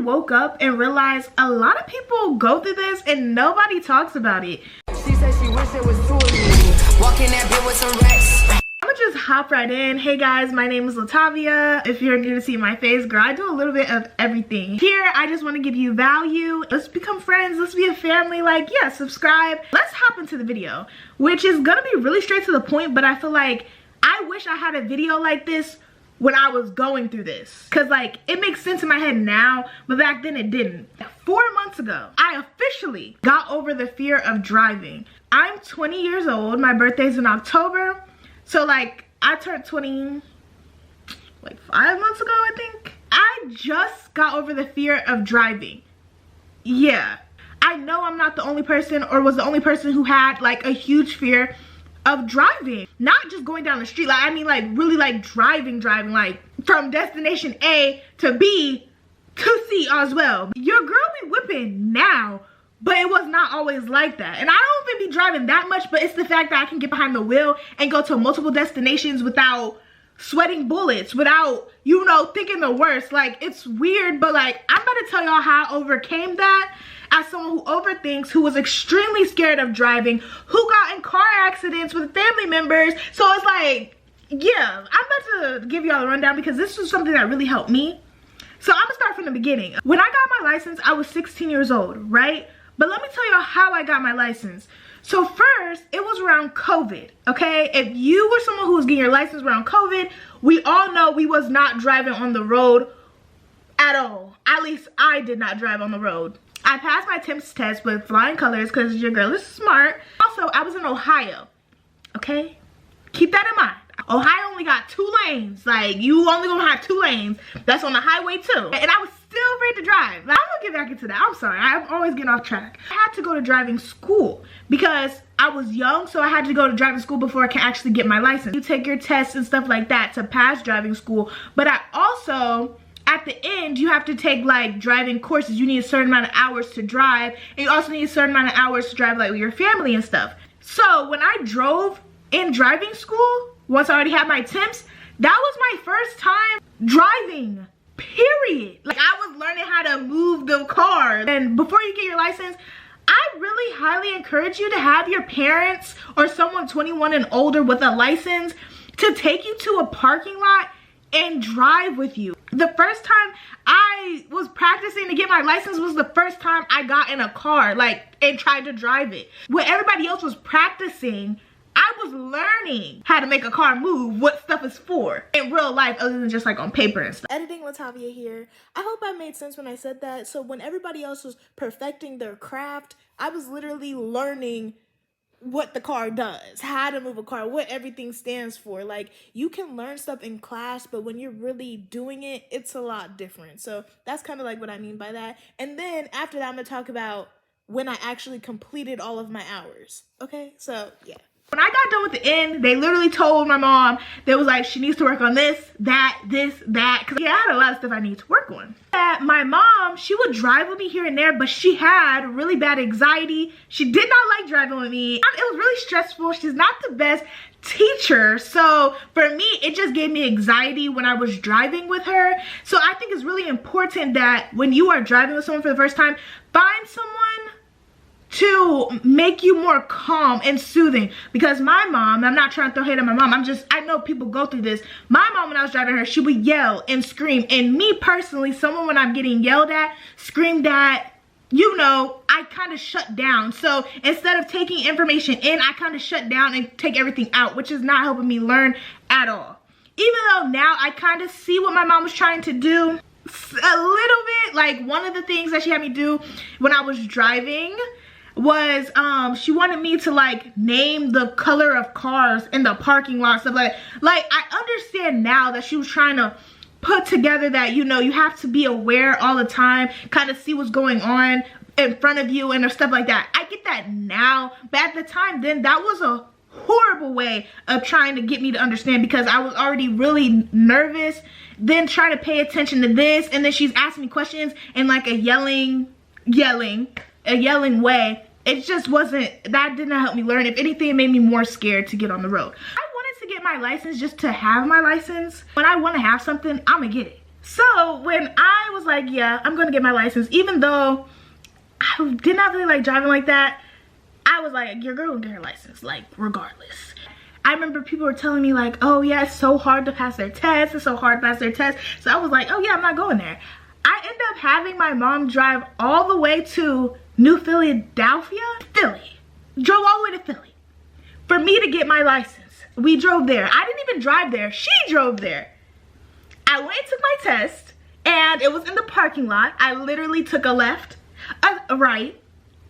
woke up and realized a lot of people go through this and nobody talks about it. She said she wished it was two of me. Walking that bit with some racks. I'm gonna just hop right in. Hey guys, my name is Latavia. If you're new to see my face, girl, I do a little bit of everything. Here, I just want to give you value. Let's become friends. Let's be a family. Like, yeah, subscribe. Let's hop into the video, which is gonna be really straight to the point, but I feel like I wish I had a video like this when I was going through this, because like it makes sense in my head now, but back then it didn't. 4 months ago, I officially got over the fear of driving. I'm 20 years old. My birthday's in October, so like I turned 20 like 5 months ago, I think. I just got over the fear of driving. Yeah, I know I'm not the only person, or was the only person who had like a huge fear of driving. Not just going down the street, like I mean like really like driving like from destination A to B to C as well. Your girl be whipping now, but it was not always like that. And I don't even be driving that much, but it's the fact that I can get behind the wheel and go to multiple destinations without sweating bullets, without, you know, thinking the worst. Like, it's weird, but like I'm about to tell y'all how I overcame that as someone who overthinks, who was extremely scared of driving, who got in car accidents with family members. So it's like, yeah, I'm about to give y'all a rundown because this was something that really helped me. So I'm gonna start from the beginning. When I got my license, I was 16 years old, right? But let me tell y'all how I got my license. So first, it was around COVID, okay? If you were someone who was getting your license around COVID, we all know we was not driving on the road at all. At least I did not drive on the road. I passed my TIMS test with flying colors because your girl is smart. Also, I was in Ohio, okay? Keep that in mind. Ohio only got 2 lanes. Like, you only gonna have 2 lanes. That's on the highway too. And I was still ready to drive. I'm gonna get back into that. I'm sorry, I'm always getting off track. I had to go to driving school because I was young, so I had to go to driving school before I can actually get my license. You take your tests and stuff like that to pass driving school, but I also, at the end, you have to take like driving courses. You need a certain amount of hours to drive, and you also need a certain amount of hours to drive like with your family and stuff. So when I drove in driving school, once I already had my temps, that was my first time driving, period. Like, I was learning how to move the car. And before you get your license, I really highly encourage you to have your parents or someone 21 and older with a license to take you to a parking lot and drive with you. The first time I was practicing to get my license was the first time I got in a car, like, and tried to drive it. When everybody else was practicing, I was learning how to make a car move, what stuff is for in real life other than just like on paper and stuff. Editing Latavia here. I hope I made sense when I said that. So when everybody else was perfecting their craft, I was literally learning what the car does, how to move a car, what everything stands for. Like, you can learn stuff in class, but when you're really doing it, it's a lot different. So that's kind of like what I mean by that. And then after that, I'm gonna talk about when I actually completed all of my hours. Okay, so yeah. When I got done with the end, they literally told my mom, they was like, she needs to work on this, that, because yeah, I had a lot of stuff I need to work on. My mom, she would drive with me here and there, but she had really bad anxiety. She did not like driving with me. It was really stressful. She's not the best teacher, so for me, it just gave me anxiety when I was driving with her. So I think it's really important that when you are driving with someone for the first time, find someone to make you more calm and soothing. Because my mom, I'm not trying to throw hate at my mom, I know people go through this. My mom, when I was driving her, she would yell and scream. And me personally, someone when I'm getting yelled at, screamed at, you know, I kind of shut down. So instead of taking information in, I kind of shut down and take everything out, which is not helping me learn at all. Even though now I kind of see what my mom was trying to do a little bit. Like, one of the things that she had me do when I was driving was she wanted me to like name the color of cars in the parking lot, stuff like that. Like, I understand now that she was trying to put together that, you know, you have to be aware all the time, kind of see what's going on in front of you and stuff like that. I get that now, but at the time then, that was a horrible way of trying to get me to understand, because I was already really nervous, then trying to pay attention to this, and then she's asking me questions in like a yelling way. It just wasn't, that didn't help me learn. If anything, it made me more scared to get on the road. I wanted to get my license just to have my license. When I want to have something, I'm gonna get it. So when I was like, yeah, I'm gonna get my license, even though I did not really like driving like that, I was like, your girl will get her license, like, regardless. I remember people were telling me like, oh yeah, it's so hard to pass their test, it's so hard to pass their test. So I was like, oh yeah, I'm not going there. I ended up having my mom drive all the way to New Philadelphia, Philly. Drove all the way to Philly for me to get my license. We drove there. I didn't even drive there, she drove there. I went and took my test, and it was in the parking lot. I literally took a left, a right,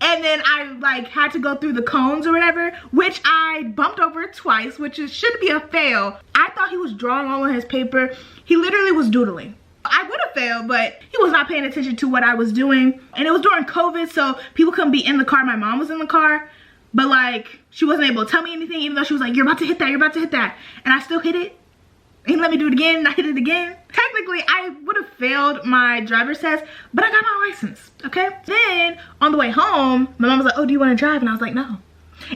and then I like had to go through the cones or whatever, which I bumped over twice, which should be a fail. I thought he was drawing all on his paper. He literally was doodling. I would have failed, but he was not paying attention to what I was doing. And it was during COVID, so people couldn't be in the car. My mom was in the car, but like she wasn't able to tell me anything, even though she was like, you're about to hit that, you're about to hit that. And I still hit it. He let me do it again, and I hit it again. Technically, I would have failed my driver's test, but I got my license, okay? Then, on the way home, my mom was like, oh, do you want to drive? And I was like, no.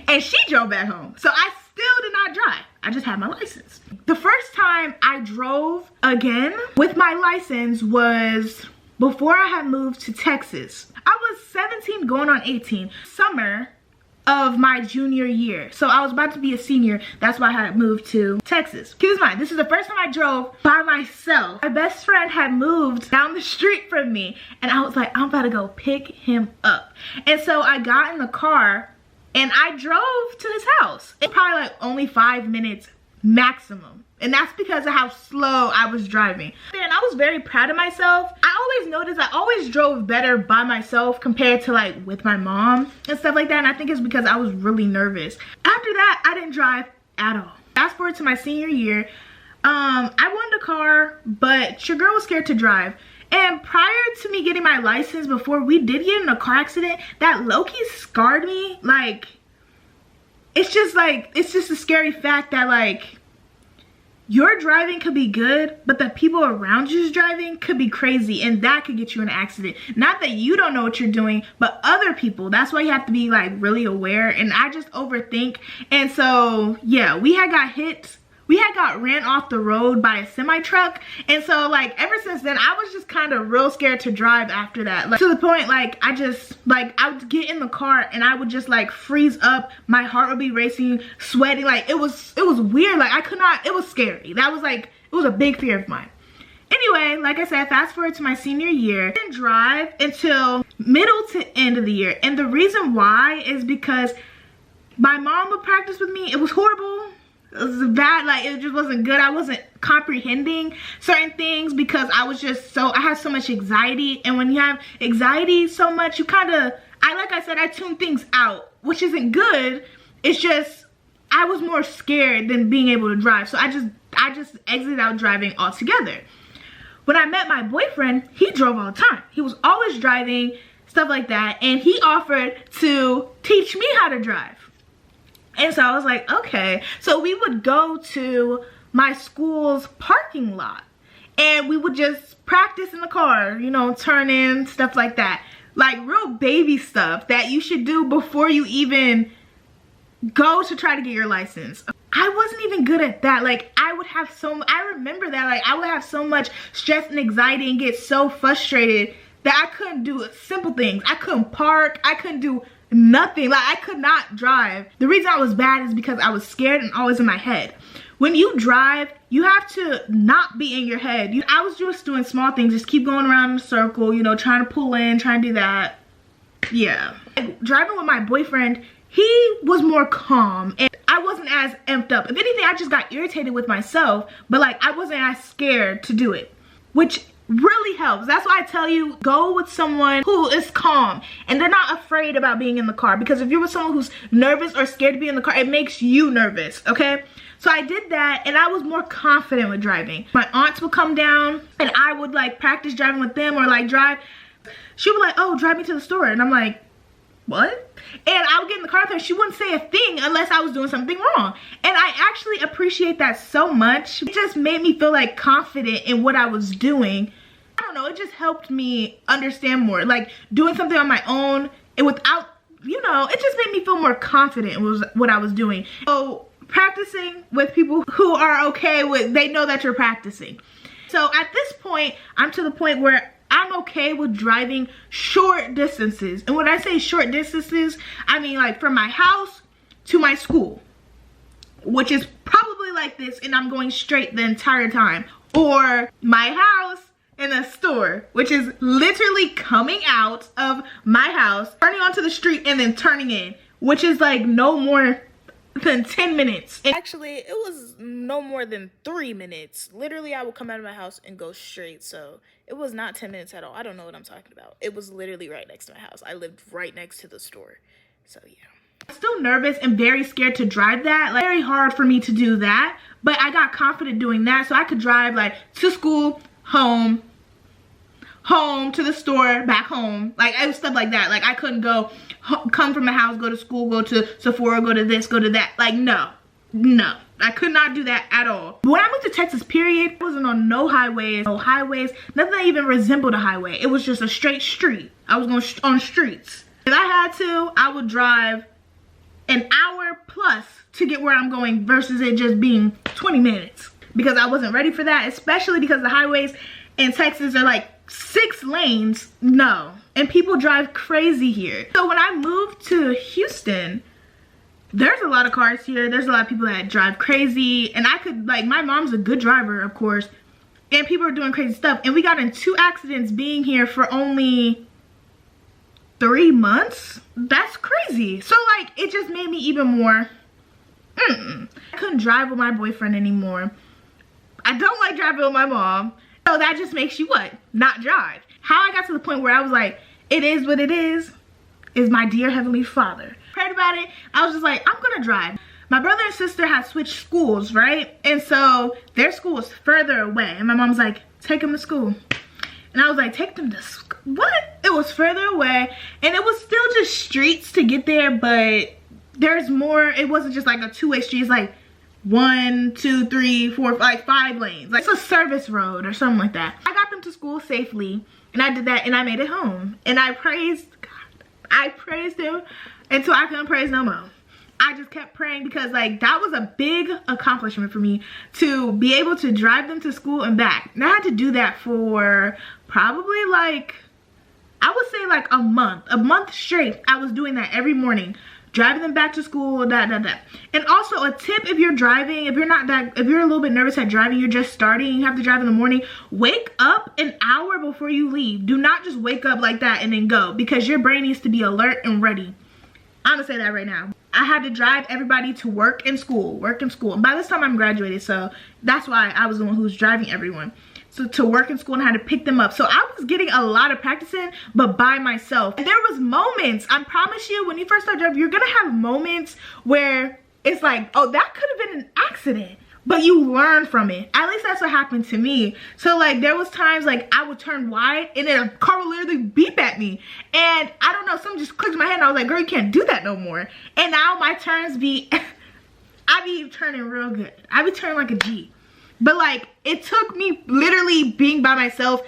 And she drove back home. So I still did not drive. I just had my license. The first time I drove again with my license was before I had moved to Texas. I was 17 going on 18, summer of my junior year. So I was about to be a senior. That's why I had moved to Texas. Keep in mind, this is the first time I drove by myself. My best friend had moved down the street from me, and I was like, I'm about to go pick him up. And so I got in the car and I drove to his house. It's probably like only 5 minutes maximum. And that's because of how slow I was driving. And I was very proud of myself. I always noticed I always drove better by myself compared to like with my mom and stuff like that. And I think it's because I was really nervous. After that, I didn't drive at all. Fast forward to my senior year. I wanted a car, but your girl was scared to drive. And prior to me getting my license, before we did get in a car accident, that low-key scarred me. Like, it's just a scary fact that like, your driving could be good, but the people around you's driving could be crazy, and that could get you in an accident. Not that you don't know what you're doing, but other people. That's why you have to be like really aware, and I just overthink. And so yeah, we had got hit. We had got ran off the road by a semi truck, and so like ever since then I was just kind of real scared to drive after that, like to the point like I would get in the car and I would just like freeze up, my heart would be racing, sweating, like it was weird, like I could not, it was scary. That was like, it was a big fear of mine. Anyway, like I said, fast forward to my senior year, I didn't drive until middle to end of the year, and the reason why is because my mom would practice with me. It was horrible. It was bad, like it just wasn't good. I wasn't comprehending certain things because I had so much anxiety, and when you have anxiety so much, you kind of, like I said, I tune things out, which isn't good. It's just, I was more scared than being able to drive, so I just exited out driving altogether. When I met my boyfriend, he drove all the time. He was always driving, stuff like that, and he offered to teach me how to drive. And so I was like, okay. So we would go to my school's parking lot and we would just practice in the car, you know, turn in, stuff like that. Like real baby stuff that you should do before you even go to try to get your license. I wasn't even good at that. Like I remember that, like I would have so much stress and anxiety and get so frustrated that I couldn't do simple things. I couldn't park, I couldn't do nothing. Like I could not drive. The reason I was bad is because I was scared and always in my head. When you drive, you have to not be in your head. I was just doing small things, just keep going around in a circle, you know, trying to pull in, trying to do that. Yeah. Like, driving with my boyfriend, he was more calm and I wasn't as amped up. If anything, I just got irritated with myself, but like I wasn't as scared to do it, which really helps. That's why I tell you, go with someone who is calm and they're not afraid about being in the car, because if you're with someone who's nervous or scared to be in the car, it makes you nervous, okay? So I did that and I was more confident with driving. My aunts would come down and I would like practice driving with them, or like drive. She would like, oh, drive me to the store, and I'm like, what? And I would get in the car with her. She wouldn't say a thing unless I was doing something wrong. And I actually appreciate that so much. It just made me feel like confident in what I was doing. I don't know, it just helped me understand more. Like doing something on my own and without, you know, it just made me feel more confident in what I was doing. So practicing with people who are okay with, they know that you're practicing. So at this point, I'm to the point where I'm okay with driving short distances. And when I say short distances, I mean like from my house to my school, which is probably like this, and I'm going straight the entire time. Or my house and a store, which is literally coming out of my house, turning onto the street, and then turning in, which is like no more than 10 minutes. Actually, it was no more than 3 minutes. Literally, I would come out of my house and go straight. So it was not 10 minutes at all. I don't know what I'm talking about. It was literally right next to my house. I lived right next to the store. So yeah. I'm still nervous and very scared to drive that. Like, very hard for me to do that. But I got confident doing that. So I could drive like to school, home to the store, back home. Like it was stuff like that. Like I couldn't go come from the house, go to school, go to Sephora, go to this, go to that. Like no, I could not do that at all. When I moved to Texas, period, I wasn't on no highways, nothing that even resembled a highway. It was just a straight street. I was going on streets. If I had to, I would drive an hour plus to get where I'm going versus it just being 20 minutes, because I wasn't ready for that, especially because the highways in Texas are like 6 lanes. No. And people drive crazy here. So when I moved to Houston, there's a lot of cars here. There's a lot of people that drive crazy. And I could, like, my mom's a good driver, of course. And people are doing crazy stuff. And we got in 2 accidents being here for only 3 months. That's crazy. So, like, it just made me even more, I couldn't drive with my boyfriend anymore. I don't like driving with my mom. So that just makes you what? Not drive. How I got to the point where I was like, it is what it is my dear Heavenly Father. Prayed about it. I was just like, I'm gonna drive. My brother and sister had switched schools, right? And so their school was further away. And my mom's like, take them to school. And I was like, take them to school? What? It was further away. And it was still just streets to get there, but there's more. It wasn't just like a 2-way street. It's like 1, 2, 3, 4, like 5 lanes. Like it's a service road or something like that. I got them to school safely, and I did that, and I made it home. And I praised God. I praised him until I couldn't praise no more. I just kept praying because like that was a big accomplishment for me to be able to drive them to school and back. And I had to do that for probably like, I would say like a month straight. I was doing that every morning, driving them back to school, that. And also a tip, if you're driving, if you're a little bit nervous at driving, you're just starting, you have to drive in the morning, wake up an hour before you leave. Do not just wake up like that and then go, because your brain needs to be alert and ready. I'm gonna say that right now. I had to drive everybody to work and school. And by this time I'm graduated, so that's why I was the one who was driving everyone. So to work and school, and I had to pick them up. So I was getting a lot of practicing, but by myself. And there was moments, I promise you, when you first start driving, you're gonna have moments where it's like, oh, that could have been an accident, but you learn from it. At least that's what happened to me. So like there was times like I would turn wide and then a car would literally beep at me. And I don't know, something just clicked in my head and I was like, girl, you can't do that no more. And now my turns be, I be turning real good. I be turning like a G. But like it took me literally being by myself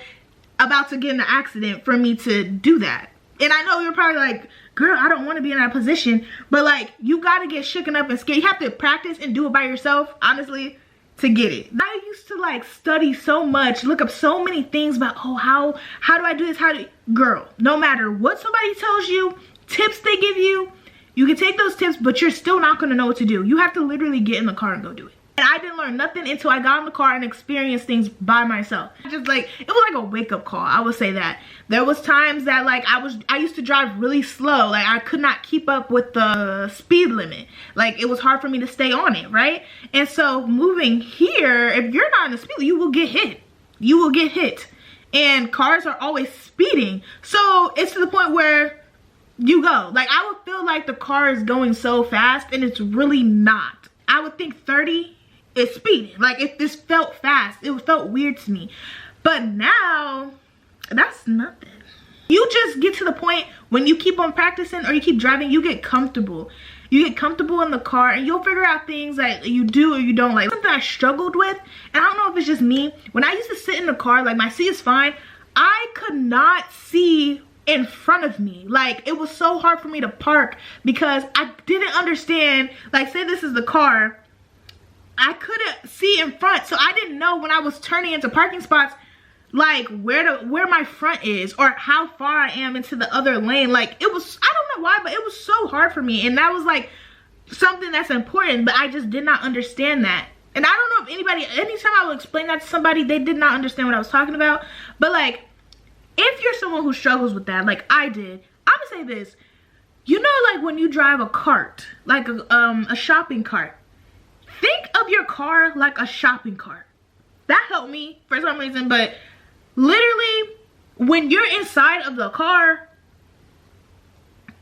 about to get in an accident for me to do that. And I know you're probably like, girl, I don't want to be in that position, but like you got to get shooken up and scared. You have to practice and do it by yourself, honestly, to get it. I used to like study so much, look up so many things about, oh, how do I do this? Girl, no matter what somebody tells you, tips they give you, you can take those tips, but you're still not going to know what to do. You have to literally get in the car and go do it. And I didn't learn nothing until I got in the car and experienced things by myself. Just like, it was like a wake-up call, I would say that. There was times that like I used to drive really slow. Like I could not keep up with the speed limit. Like it was hard for me to stay on it, right? And so moving here, if you're not in the speed limit, you will get hit. You will get hit. And cars are always speeding. So it's to the point where you go. Like I would feel like the car is going so fast and it's really not. I would think 30 is speeding. Like if this felt fast, it felt weird to me. But now, that's nothing. You just get to the point when you keep on practicing or you keep driving, you get comfortable. You get comfortable in the car and you'll figure out things that you do or you don't like. Something I struggled with, and I don't know if it's just me, when I used to sit in the car, like my seat is fine, I could not see in front of me. Like it was so hard for me to park because I didn't understand, like say this is the car, I couldn't see in front, so I didn't know when I was turning into parking spots, like where my front is or how far I am into the other lane. Like it was, I don't know why, but it was so hard for me, and that was like something that's important, but I just did not understand that. And I don't know if anybody, anytime I would explain that to somebody, they did not understand what I was talking about. But like, if you're someone who struggles with that, like I did, I'm gonna say this. You know, like when you drive a cart, like a shopping cart, think of your car like a shopping cart. That helped me for some reason, but literally, when you're inside of the car,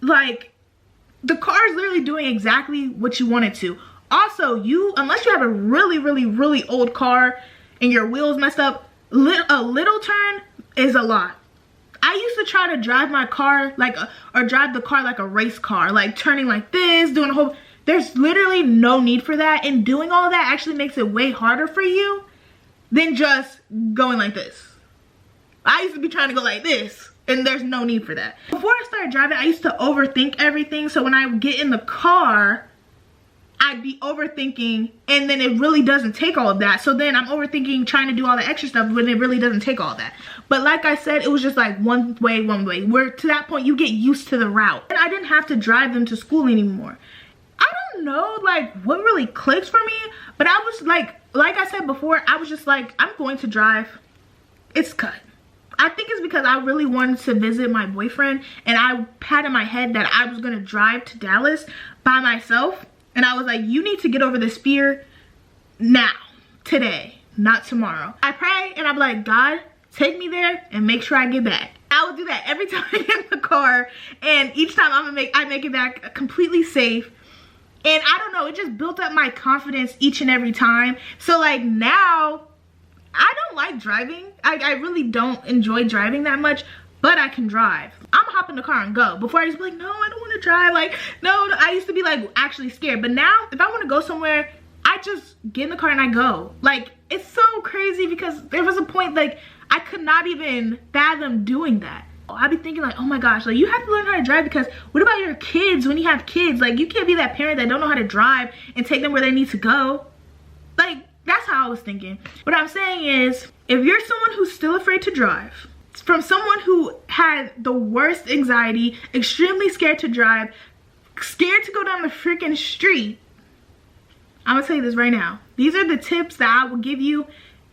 like, the car is literally doing exactly what you want it to. Also, unless you have a really old car and your wheels messed up, a little turn is a lot. I used to try to drive my car or drive the car like a race car, like turning like this, doing a whole, there's literally no need for that, and doing all that actually makes it way harder for you than just going like this. I used to be trying to go like this, and there's no need for that. Before I started driving, I used to overthink everything, so when I would get in the car, I'd be overthinking, and then it really doesn't take all of that. So then I'm overthinking, trying to do all the extra stuff when it really doesn't take all that. But like I said, it was just like one way. Where to that point, you get used to the route. And I didn't have to drive them to school anymore. I don't know, like, what really clicks for me, but I was like I said before, I was just like, I'm going to drive. It's cut. I think it's because I really wanted to visit my boyfriend, and I had in my head that I was going to drive to Dallas by myself. And I was like, you need to get over this fear now, today, not tomorrow. I pray and I'm like, God, take me there and make sure I get back. I would do that every time I get in the car, and each time I make it back completely safe. And I don't know, it just built up my confidence each and every time. So like now, I don't like driving. I really don't enjoy driving that much, but I can drive. I'm gonna hop in the car and go. Before I used to be like, no, I don't want to drive. Like, no, I used to be like actually scared. But now, if I want to go somewhere, I just get in the car and I go. Like, it's so crazy because there was a point like I could not even fathom doing that. I'd be thinking like, oh my gosh, like you have to learn how to drive, because what about your kids when you have kids? Like, you can't be that parent that don't know how to drive and take them where they need to go. Like, that's how I was thinking. What I'm saying is, if you're someone who's still afraid to drive, from someone who had the worst anxiety, extremely scared to drive, scared to go down the freaking street, I'm gonna tell you this right now. These are the tips that I will give you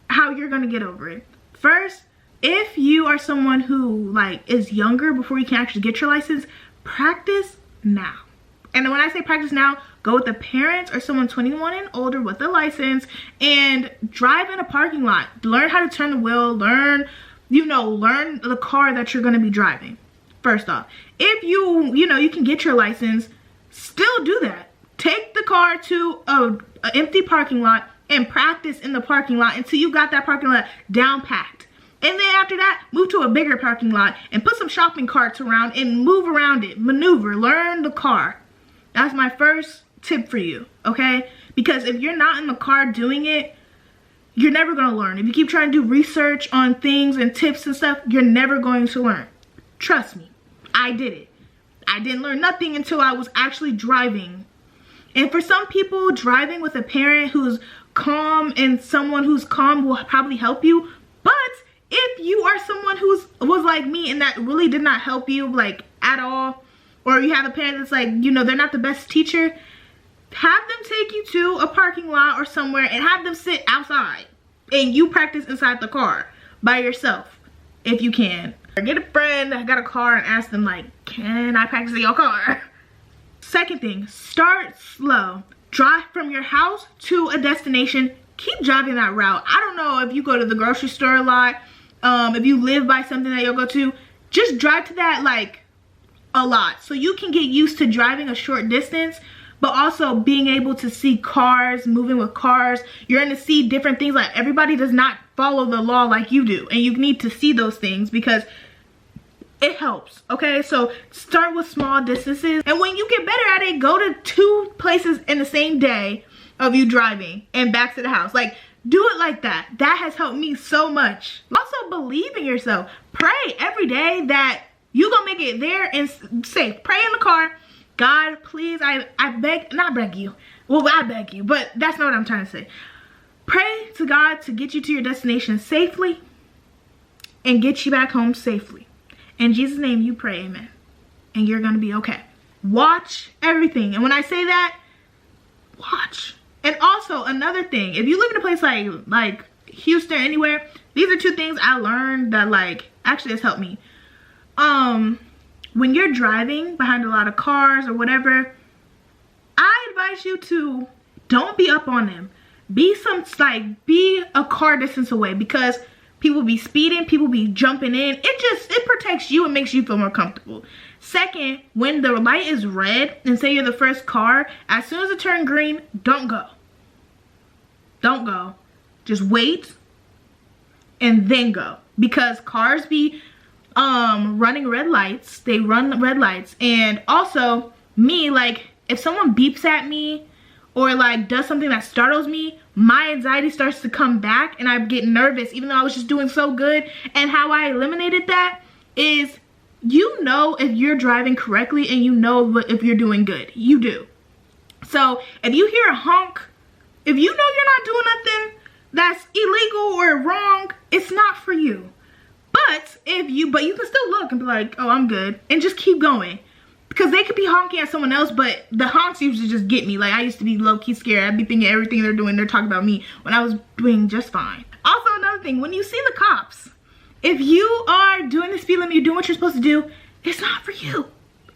how you're gonna get over it. First, if you are someone who like is younger before you can actually get your license, practice now. And when I say practice now, go with a parent or someone 21 and older with a license and drive in a parking lot. Learn how to turn the wheel, learn the car that you're gonna be driving. First off, if you can get your license, still do that. Take the car to an empty parking lot and practice in the parking lot until you got that parking lot down packed. And then after that, move to a bigger parking lot and put some shopping carts around and move around it, maneuver, learn the car. That's my first tip for you, okay? Because if you're not in the car doing it, you're never gonna learn. If you keep trying to do research on things and tips and stuff, you're never going to learn. Trust me, I did it. I didn't learn nothing until I was actually driving. And for some people, driving with a parent who's calm and someone who's calm will probably help you. But if you are someone was like me and that really did not help you like at all, or you have a parent that's like, they're not the best teacher, have them take you to a parking lot or somewhere and have them sit outside and you practice inside the car by yourself if you can. Or get a friend that got a car and ask them like, can I practice in your car? Second thing, start slow. Drive from your house to a destination. Keep driving that route. I don't know if you go to the grocery store a lot, if you live by something that you'll go to, just drive to that like a lot so you can get used to driving a short distance, but also being able to see cars, moving with cars. You're going to see different things. Like, everybody does not follow the law like you do, and you need to see those things because it helps. Okay, so start with small distances, and when you get better at it, go to 2 places in the same day of you driving and back to the house. Like, do it like that. That has helped me so much. Also, believe in yourself. Pray every day that you're gonna make it there and safe. Pray in the car God, please, I beg, not beg you. Well, I beg you, but that's not what I'm trying to say. Pray to God to get you to your destination safely and get you back home safely. In Jesus' name you pray, amen. And you're gonna be okay. Watch everything. And when I say that, watch. And also another thing, if you live in a place like Houston, anywhere, these are 2 things I learned that like actually has helped me. When you're driving behind a lot of cars or whatever, I advise you to don't be up on them. Be a car distance away, because people be speeding, people be jumping in. It protects you and makes you feel more comfortable. Second, when the light is red and say you're the first car, as soon as it turns green, don't go. Don't go. Just wait and then go, because cars be running red lights. They run red lights. And also me, like, if someone beeps at me or like does something that startles me, my anxiety starts to come back and I get nervous, even though I was just doing so good. And how I eliminated that is, you know if you're driving correctly and you know if you're doing good. You do. So if you hear a honk, if you know you're not doing nothing that's illegal or wrong, it's not for you. But you can still look and be like, oh, I'm good, and just keep going. Because they could be honking at someone else, but the honks usually just get me. Like, I used to be low-key scared. I'd be thinking everything they're doing, they're talking about me, when I was doing just fine. Also, another thing, when you see the cops, if you are doing the speed limit, you're doing what you're supposed to do, it's not for you,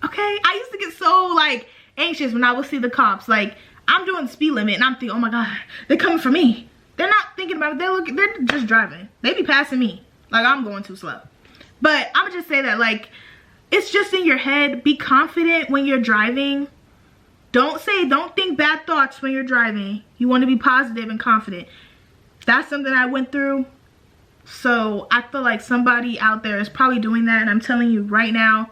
okay? I used to get so, like, anxious when I would see the cops. Like, I'm doing the speed limit, and I'm thinking, oh my God, they're coming for me. They're not thinking about it. They're just driving. They be passing me. Like, I'm going too slow. But I'm gonna just say that, like, it's just in your head. Be confident when you're driving. Don't think bad thoughts when you're driving. You want to be positive and confident. That's something I went through. So I feel like somebody out there is probably doing that, and I'm telling you right now,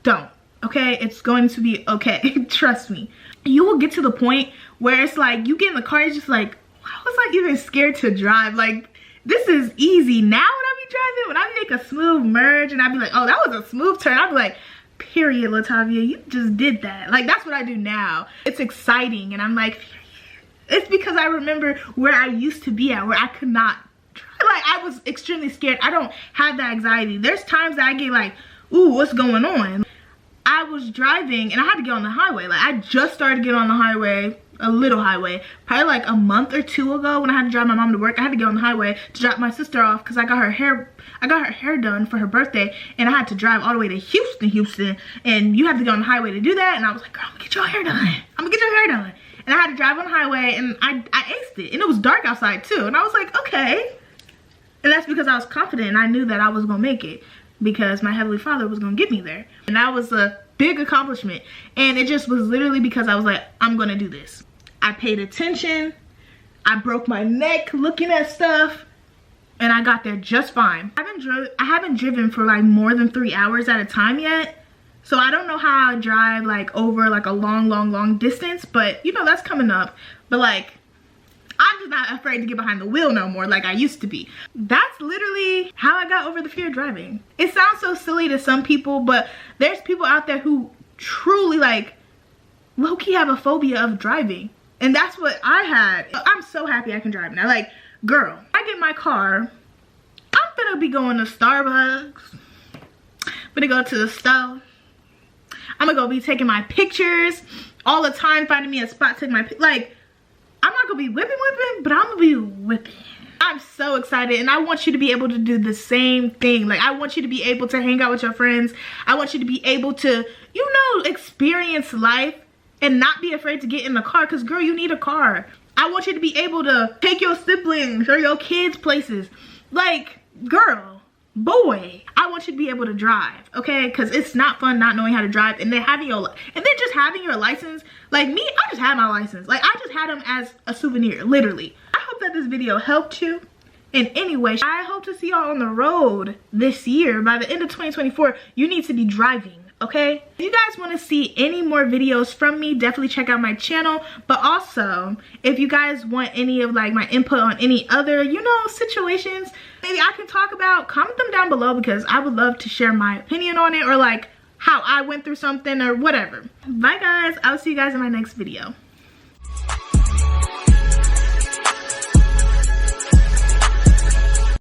don't. Okay? It's going to be okay. Trust me. You will get to the point where it's like, you get in the car, it's just like, I was like even scared to drive. Like, this is easy. Now when I be driving, when I make a smooth merge and I be like, oh, that was a smooth turn, I'll be like, period, Latavia, you just did that. Like, that's what I do now. It's exciting, and I'm like, it's because I remember where I used to be at, where I could not drive. Like, I was extremely scared. I don't have that anxiety. There's times that I get like, ooh, what's going on? I was driving and I had to get on the highway. Like, I just started getting on the highway, a little highway, probably like a month or 2 ago, when I had to drive my mom to work. I had to get on the highway to drop my sister off because I got her hair done for her birthday, and I had to drive all the way to Houston, and you have to get on the highway to do that. And I was like, girl, I'm gonna get your hair done. I'm gonna get your hair done. And I had to drive on the highway, and I aced it, and it was dark outside too, and I was like, okay. And that's because I was confident and I knew that I was gonna make it, because my Heavenly Father was gonna get me there. And that was a big accomplishment, and it just was literally because I was like, I'm gonna do this. I paid attention, I broke my neck looking at stuff, and I got there just fine. I haven't driven for like more than 3 hours at a time yet, so I don't know how I drive like over like a long distance, but you know, that's coming up. But like, I'm just not afraid to get behind the wheel no more like I used to be. That's literally how I got over the fear of driving. It sounds so silly to some people, but there's people out there who truly like low-key have a phobia of driving. And that's what I had. I'm so happy I can drive now. Like, girl, I get my car, I'm gonna be going to Starbucks. I'm gonna go to the store. I'm gonna go be taking my pictures all the time, finding me a spot, taking my like, I'm not gonna be whipping, but I'm gonna be whipping. I'm so excited, and I want you to be able to do the same thing. Like, I want you to be able to hang out with your friends. I want you to be able to, you know, experience life and not be afraid to get in the car, because girl, you need a car. I want you to be able to take your siblings or your kids places. Like, girl, boy, I want you to be able to drive, okay? Because it's not fun not knowing how to drive, and then just having your license. Like me, I just had my license. Like, I just had them as a souvenir, literally. I hope that this video helped you in any way. I hope to see y'all on the road this year. By the end of 2024, you need to be driving, okay? If you guys want to see any more videos from me, definitely check out my channel. But also, if you guys want any of like my input on any other, you know, situations maybe I can talk about, comment them down below, because I would love to share my opinion on it, or like how I went through something or whatever. Bye guys, I'll see you guys in my next video.